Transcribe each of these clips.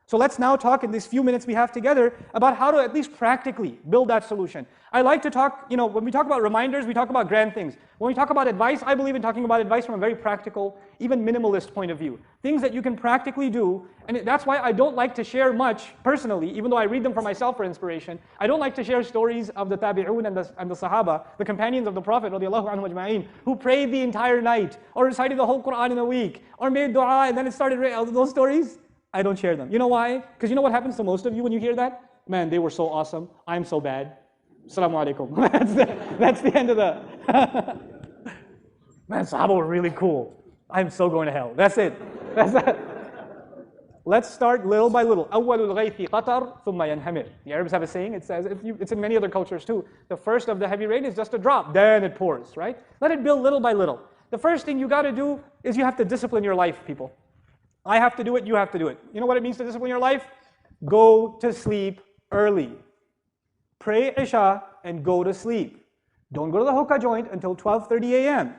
So let's now talk in these few minutes we have together about how to at least practically build that solution. I like to talk, when we talk about reminders, we talk about grand things. When we talk about advice, I believe in talking about advice from a very practical, even minimalist point of view. Things that you can practically do, and that's why I don't like to share much personally, even though I read them for myself for inspiration. I don't like to share stories of the tabi'un and the sahaba, the companions of the Prophet radiallahu anhu ajma'in, who prayed the entire night, or recited the whole Quran in a week, or made dua and then it started raining. Those stories, I don't share them. You know why? Because you know what happens to most of you when you hear that? Man, they were so awesome. I'm so bad. Assalamu alaikum. That's the end of the... Man, Sahaba were really cool. I'm so going to hell. That's it. That's that. Let's start little by little. أول الغيث قطر ثم ينهمر. The Arabs have a saying, it says, it's in many other cultures too. The first of the heavy rain is just a drop, then it pours, right? Let it build little by little. The first thing you got to do is you have to discipline your life, people. I have to do it, you have to do it. You know what it means to discipline your life? Go to sleep early. Pray Isha and go to sleep. Don't go to the hookah joint until 12:30 a.m.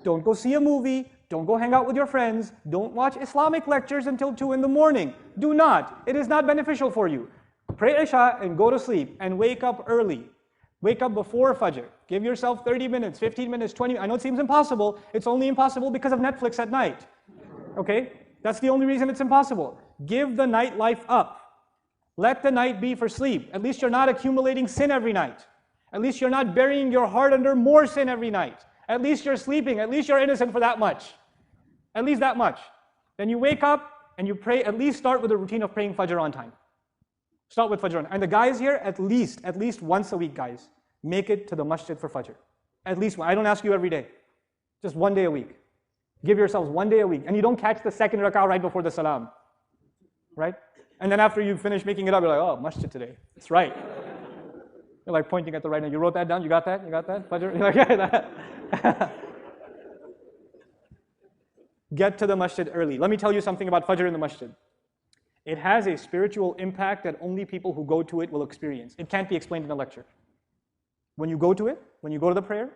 Don't go see a movie. Don't go hang out with your friends. Don't watch Islamic lectures until 2 in the morning. Do not. It is not beneficial for you. Pray Isha and go to sleep and wake up early. Wake up before Fajr. Give yourself 30 minutes, 15 minutes, 20 minutes. I know it seems impossible. It's only impossible because of Netflix at night. Okay? That's the only reason it's impossible. Give the nightlife up. Let the night be for sleep. At least you're not accumulating sin every night. At least you're not burying your heart under more sin every night. At least you're sleeping. At least you're innocent for that much. At least that much. Then you wake up and you pray. At least start with a routine of praying Fajr on time. Start with Fajr on time. And the guys here, at least once a week, guys, make it to the masjid for Fajr. At least one. I don't ask you every day. Just one day a week. Give yourselves one day a week. And you don't catch the second rak'ah right before the salam. Right? And then after you finish making it up, you're like, oh, masjid today. That's right. You're like pointing at the right now. You wrote that down? You got that? You got that? Fajr? You're like, yeah, that. Get to the masjid early. Let me tell you something about Fajr in the masjid. It has a spiritual impact that only people who go to it will experience. It can't be explained in a lecture. When you go to it, when you go to the prayer,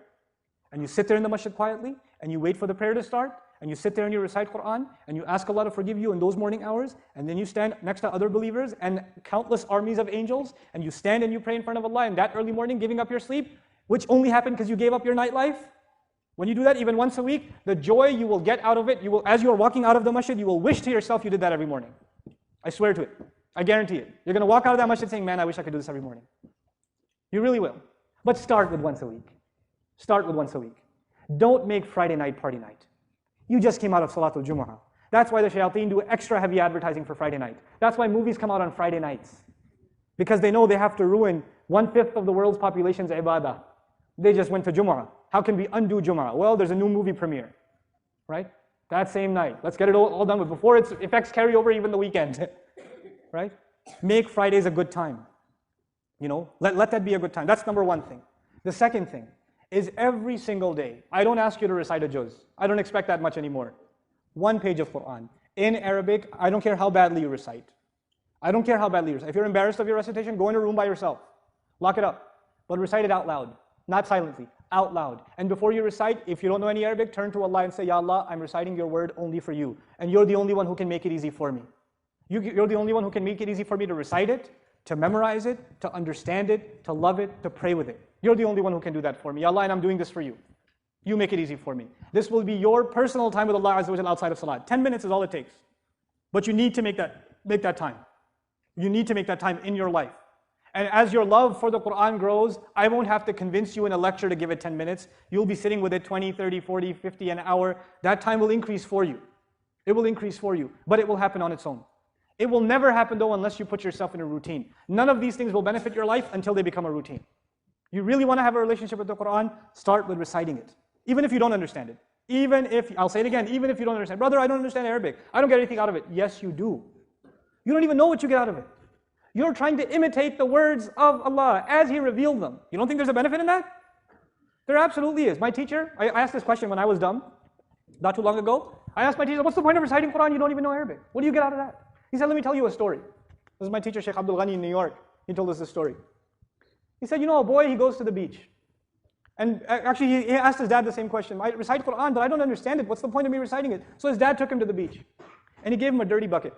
and you sit there in the masjid quietly, and you wait for the prayer to start, and you sit there and you recite Quran, and you ask Allah to forgive you in those morning hours, and then you stand next to other believers and countless armies of angels, and you stand and you pray in front of Allah in that early morning, giving up your sleep, which only happened because you gave up your nightlife. When you do that even once a week, the joy you will get out of it, as you are walking out of the masjid, you will wish to yourself you did that every morning. I swear to it. I guarantee it. You're going to walk out of that masjid saying, man, I wish I could do this every morning. You really will. But start with once a week. Start with once a week. Don't make Friday night party night. You just came out of Salatul Jumu'ah. That's why the shayateen do extra heavy advertising for Friday night. That's why movies come out on Friday nights. Because they know they have to ruin 1/5 of the world's population's ibadah. They just went to Jumu'ah. How can we undo Jumu'ah? Well, there's a new movie premiere. Right? That same night. Let's get it all done with before its effects carry over even the weekend. Right? Make Fridays a good time. Let that be a good time. That's number one thing. The second thing is every single day. I don't ask you to recite a juz. I don't expect that much anymore. 1 page of Quran. In Arabic, I don't care how badly you recite. I don't care how badly you recite. If you're embarrassed of your recitation, go in a room by yourself. Lock it up. But recite it out loud. Not silently. Out loud. And before you recite, if you don't know any Arabic, turn to Allah and say, Ya Allah, I'm reciting your word only for you. And you're the only one who can make it easy for me. You're the only one who can make it easy for me to recite it, to memorize it, to understand it, to love it, to pray with it. You're the only one who can do that for me. Ya Allah, and I'm doing this for you. You make it easy for me. This will be your personal time with Allah Azza wa Jalla outside of Salat. 10 minutes is all it takes. But you need to make that time. You need to make that time in your life. And as your love for the Quran grows, I won't have to convince you in a lecture to give it 10 minutes. You'll be sitting with it 20, 30, 40, 50, an hour. That time will increase for you. It will increase for you. But it will happen on its own. It will never happen though unless you put yourself in a routine. None of these things will benefit your life until they become a routine. You really want to have a relationship with the Quran, start with reciting it. Even if you don't understand it. I'll say it again, even if you don't understand. Brother, I don't understand Arabic. I don't get anything out of it. Yes, you do. You don't even know what you get out of it. You're trying to imitate the words of Allah as He revealed them. You don't think there's a benefit in that? There absolutely is. My teacher, I asked this question when I was dumb, not too long ago. I asked my teacher, what's the point of reciting Quran? You don't even know Arabic. What do you get out of that? He said, let me tell you a story. This is my teacher, Sheikh Abdul Ghani in New York. He told us this story. He said, a boy, he goes to the beach. And actually, he asked his dad the same question. I recite Quran, but I don't understand it. What's the point of me reciting it? So his dad took him to the beach. And he gave him a dirty bucket.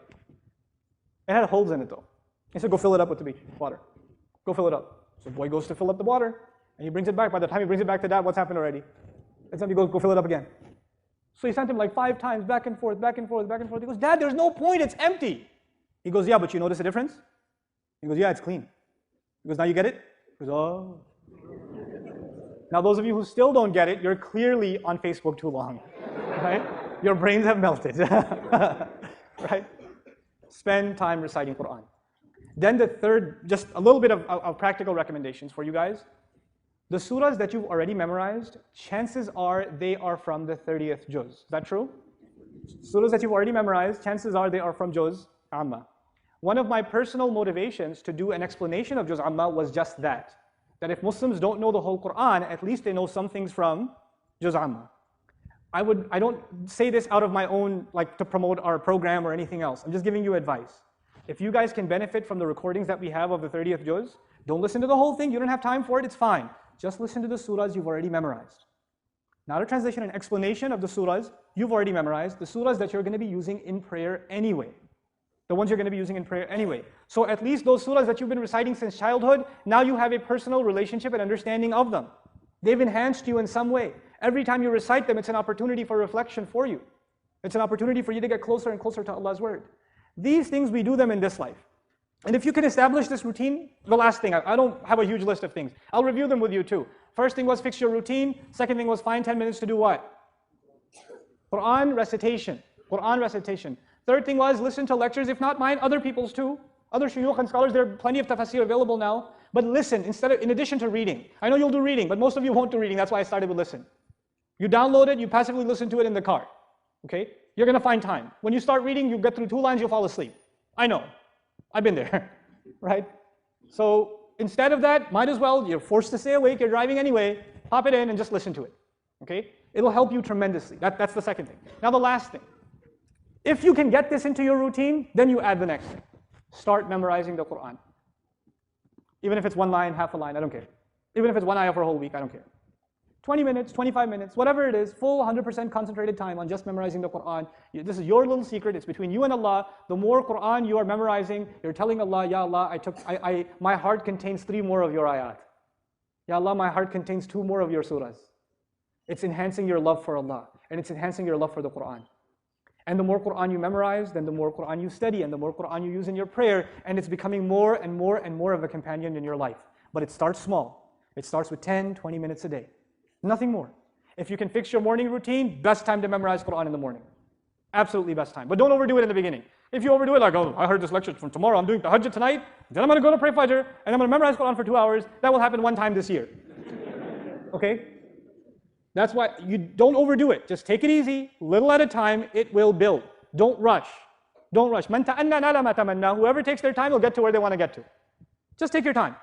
It had holes in it though. He said, go fill it up with the water. Go fill it up. So the boy goes to fill up the water, and he brings it back. By the time he brings it back to dad, what's happened already? It's time he goes, go fill it up again. So he sent him like 5 times, back and forth, back and forth, back and forth. He goes, Dad, there's no point, it's empty. He goes, yeah, but you notice a difference? He goes, yeah, it's clean. He goes, now you get it? He goes, oh. Now those of you who still don't get it, you're clearly on Facebook too long, right? Your brains have melted, right? Spend time reciting Quran. Then the third, just a little bit of practical recommendations for you guys. The surahs that you've already memorized, chances are they are from the 30th juz. Is that true? Surahs that you've already memorized, chances are they are from juz amma. One of my personal motivations to do an explanation of juz amma was just that. That if Muslims don't know the whole Quran, at least they know some things from juz amma. I don't say this out of my own, like to promote our program or anything else. I'm just giving you advice. If you guys can benefit from the recordings that we have of the 30th juz, don't listen to the whole thing. You don't have time for it, it's fine. Just listen to the surahs you've already memorized. Not a translation, an explanation of the surahs you've already memorized, the surahs that you're going to be using in prayer anyway. The ones you're going to be using in prayer anyway. So at least those surahs that you've been reciting since childhood, now you have a personal relationship and understanding of them. They've enhanced you in some way. Every time you recite them, it's an opportunity for reflection for you. It's an opportunity for you to get closer and closer to Allah's word. These things, we do them in this life. And if you can establish this routine, the last thing, I don't have a huge list of things. I'll review them with you too. First thing was fix your routine. Second thing was find 10 minutes to do what? Quran recitation. Quran recitation. Third thing was listen to lectures, if not mine, other people's too. Other shuyukh and scholars, there are plenty of tafsir available now. But listen, in addition to reading. I know you'll do reading, but most of you won't do reading. That's why I started with listen. You download it, you passively listen to it in the car. Okay? You're going to find time. When you start reading, you get through 2 lines, you'll fall asleep. I know. I've been there, right? So instead of that, might as well, you're forced to stay awake, you're driving anyway, pop it in and just listen to it, okay? It'll help you tremendously. That's the second thing. Now the last thing. If you can get this into your routine, then you add the next thing. Start memorizing the Quran. Even if it's 1 line, half a line, I don't care. Even if it's 1 ayah for a whole week, I don't care. 20 minutes, 25 minutes, whatever it is, full 100% concentrated time on just memorizing the Quran. This is your little secret, it's between you and Allah. The more Quran you are memorizing, you're telling Allah, Ya Allah, my heart contains 3 more of your ayat. Ya Allah, my heart contains 2 more of your surahs. It's enhancing your love for Allah, and it's enhancing your love for the Quran. And the more Quran you memorize, then the more Quran you study, and the more Quran you use in your prayer, and it's becoming more and more and more of a companion in your life. But it starts small. It starts with 10, 20 minutes a day. Nothing more. If you can fix your morning routine, best time to memorize Quran in the morning. Absolutely best time. But don't overdo it in the beginning. If you overdo it like, oh, I heard this lecture from tomorrow, I'm doing tahajjud tonight, then I'm going to go to pray Fajr, and I'm going to memorize Quran for 2 hours, that will happen 1 time this year. Okay? That's why you don't overdo it. Just take it easy, little at a time, it will build. Don't rush. Don't rush. Man ta'anna nala ma tamanna. Whoever takes their time will get to where they want to get to. Just take your time.